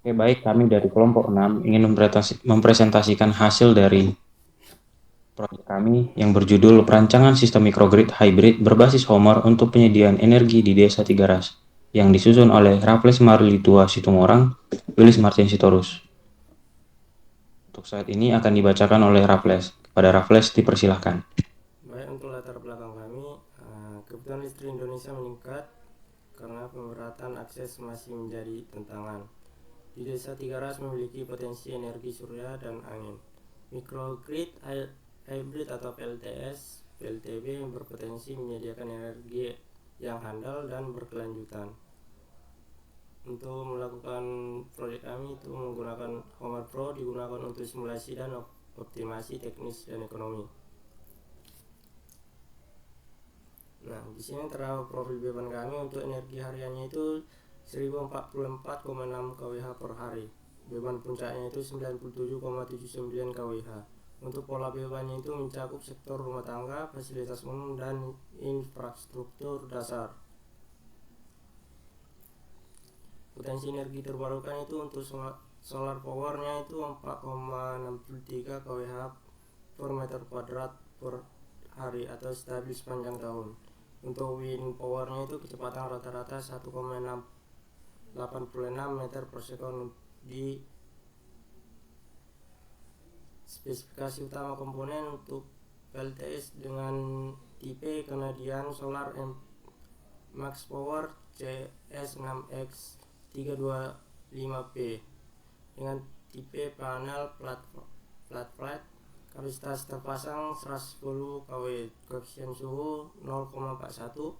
Oke, baik. Kami dari kelompok 6 ingin mempresentasikan hasil dari proyek kami yang berjudul Perancangan Sistem Microgrid Hybrid Berbasis Homer untuk Penyediaan Energi di Desa Tigaras, yang disusun oleh Raffles Marlitua Situmorang, Willis Martin Sitorus. Untuk saat ini akan dibacakan oleh Raffles. Kepada Raffles dipersilahkan. Baik, untuk latar belakang kami, kebutuhan listrik Indonesia meningkat karena pemerataan akses masih menjadi tantangan. Di Desa Tigaras memiliki potensi energi surya dan angin. Microgrid hybrid atau PLTS, PLTB yang berpotensi menyediakan energi yang handal dan berkelanjutan. Untuk melakukan proyek kami itu menggunakan Homer Pro, digunakan untuk simulasi dan optimasi teknis dan ekonomi. Nah, di sini terdapat profil beban kami. Untuk energi hariannya itu 1044,6 kWh per hari. Beban puncaknya itu 97,79 kWh. Untuk pola bebannya itu mencakup sektor rumah tangga, fasilitas umum, dan infrastruktur dasar. Potensi energi terbarukan itu untuk solar powernya itu 4,63 kWh per meter kuadrat per hari atau stabil sepanjang tahun. Untuk wind powernya itu kecepatan rata-rata 1,86 meter per second. Di spesifikasi utama komponen untuk PLTS dengan tipe Canadian Solar Max Power CS6X 325P dengan tipe panel flat kapasitas terpasang 110 kW, koefisien suhu 0,41,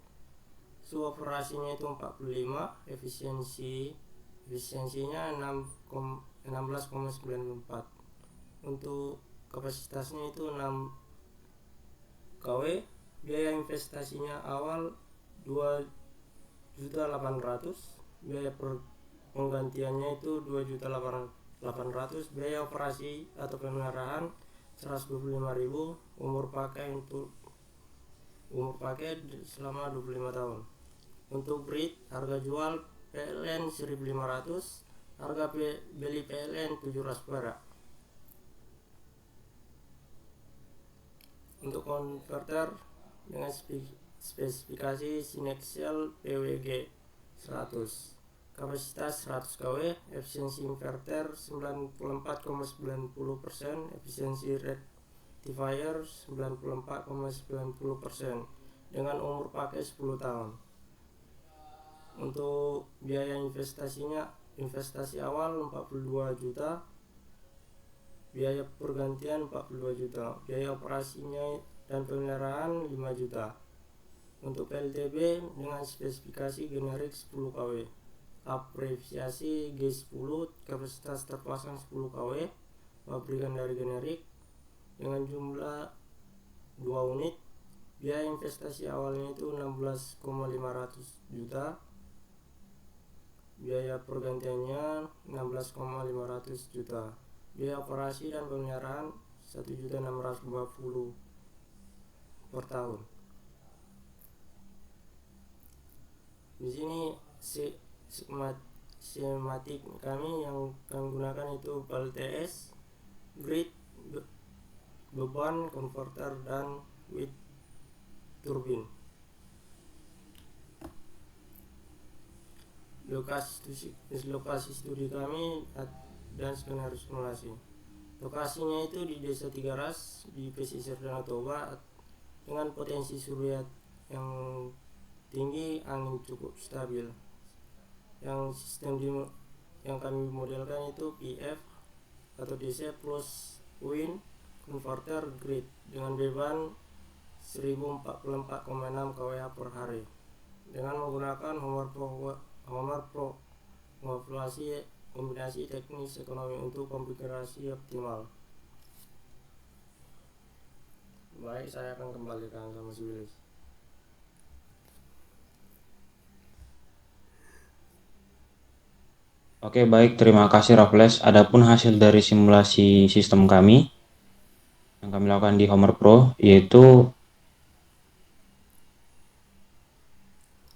suhu operasinya itu 45, efisiensinya 16,94. Untuk kapasitasnya itu 6 kW. Biaya investasinya awal 2.800.000, biaya penggantiannya itu 2.800.000, biaya operasi atau pemeliharaan 125.000, umur pakai selama 25 tahun. Untuk grid, harga jual PLN 1.500, harga beli PLN 700 perak. Untuk konverter dengan spesifikasi Sinexcel PWG 100, kapasitas 100 kW, efisiensi inverter 94,90%, efisiensi rectifier 94,90%, dengan umur pakai 10 tahun. Untuk biaya investasi awal 42 juta, biaya pergantian 42 juta, biaya operasinya dan pemeliharaan 5 juta. Untuk PLTB dengan spesifikasi generik 10 kW, apresiasi G10, kapasitas terpasang 10 kW, pabrikan dari generik dengan jumlah 2 unit. Biaya investasi awalnya itu 16,500 juta, biaya pergantiannya 16,500 juta, biaya operasi dan pemeliharaan 1.650 per tahun. Di sini skematik kami yang kami gunakan itu PLTS, grid, beban, konverter, dan with turbin. Lokasi studi kami dan skenario simulasi. Lokasinya itu di Desa Tigaras di pesisir Danau Toba dengan potensi surya yang tinggi, angin cukup stabil. Yang sistem yang kami modelkan itu PF atau DC plus wind converter grid dengan beban 1044,6 kWh per hari dengan menggunakan Homer Pro kombinasi teknis ekonomi untuk konfigurasi optimal. Baik, saya akan kembalikan sama si Willis. Oke, baik. Terima kasih, Raffles. Adapun hasil dari simulasi sistem kami yang kami lakukan di Homer Pro, yaitu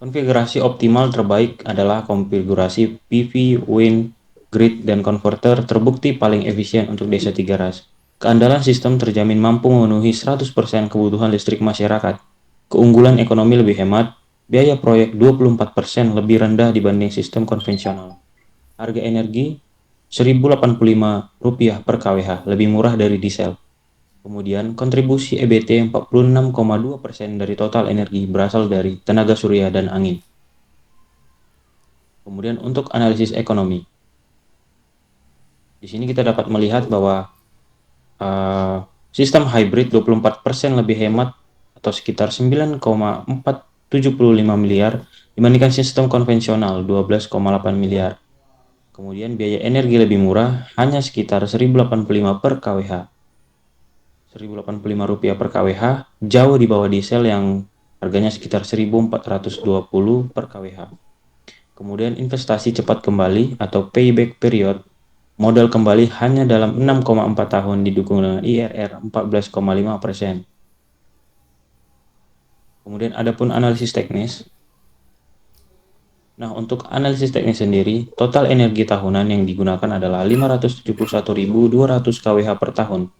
konfigurasi optimal terbaik adalah konfigurasi PV Wind grid, dan konverter terbukti paling efisien untuk Desa Tiga Ras. Keandalan sistem terjamin mampu memenuhi 100% kebutuhan listrik masyarakat. Keunggulan ekonomi lebih hemat, biaya proyek 24% lebih rendah dibanding sistem konvensional. Harga energi Rp1.085 per kWh, lebih murah dari diesel. Kemudian kontribusi EBT 46,2% dari total energi berasal dari tenaga surya dan angin. Kemudian untuk analisis ekonomi. Di sini kita dapat melihat bahwa sistem hybrid 24% lebih hemat atau sekitar 9,475 miliar dibandingkan sistem konvensional 12,8 miliar. Kemudian biaya energi lebih murah, hanya sekitar Rp1.085 per kWh. Rp1.085 per kWh, jauh di bawah diesel yang harganya sekitar Rp1.420 per kWh. Kemudian investasi cepat kembali atau payback period, modal kembali hanya dalam 6,4 tahun didukung dengan IRR 14,5%. Kemudian adapun analisis teknis. Nah, untuk analisis teknis sendiri, total energi tahunan yang digunakan adalah 571.200 kWh per tahun,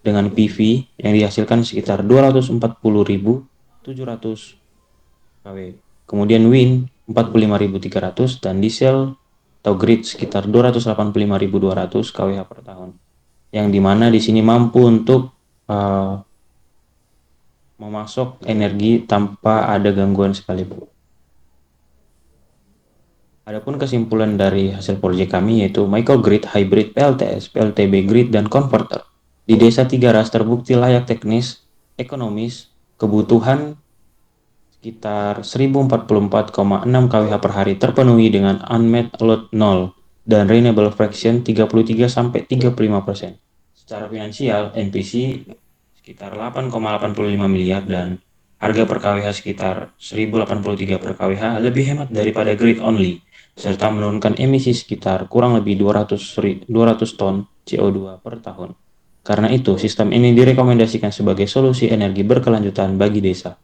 dengan PV yang dihasilkan sekitar 240.700 kW. Kemudian wind 45.300 dan diesel atau grid sekitar 285.200 kWh per tahun. Yang dimana di sini mampu untuk memasok energi tanpa ada gangguan sekalipun. Adapun kesimpulan dari hasil proyek kami yaitu microgrid hybrid PLTS, PLTB grid, dan converter di Desa Tiga Ras terbukti layak teknis, ekonomis, kebutuhan sekitar 1044,6 kWh per hari terpenuhi dengan unmet load 0 dan renewable fraction 33-35%. Secara finansial, NPC sekitar 8,85 miliar dan harga per kWh sekitar 1083 per kWh lebih hemat daripada grid only, serta menurunkan emisi sekitar kurang lebih 200 ton CO2 per tahun. Karena itu, sistem ini direkomendasikan sebagai solusi energi berkelanjutan bagi desa.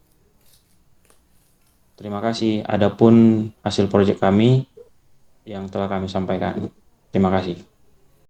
Terima kasih. Adapun hasil proyek kami yang telah kami sampaikan. Terima kasih.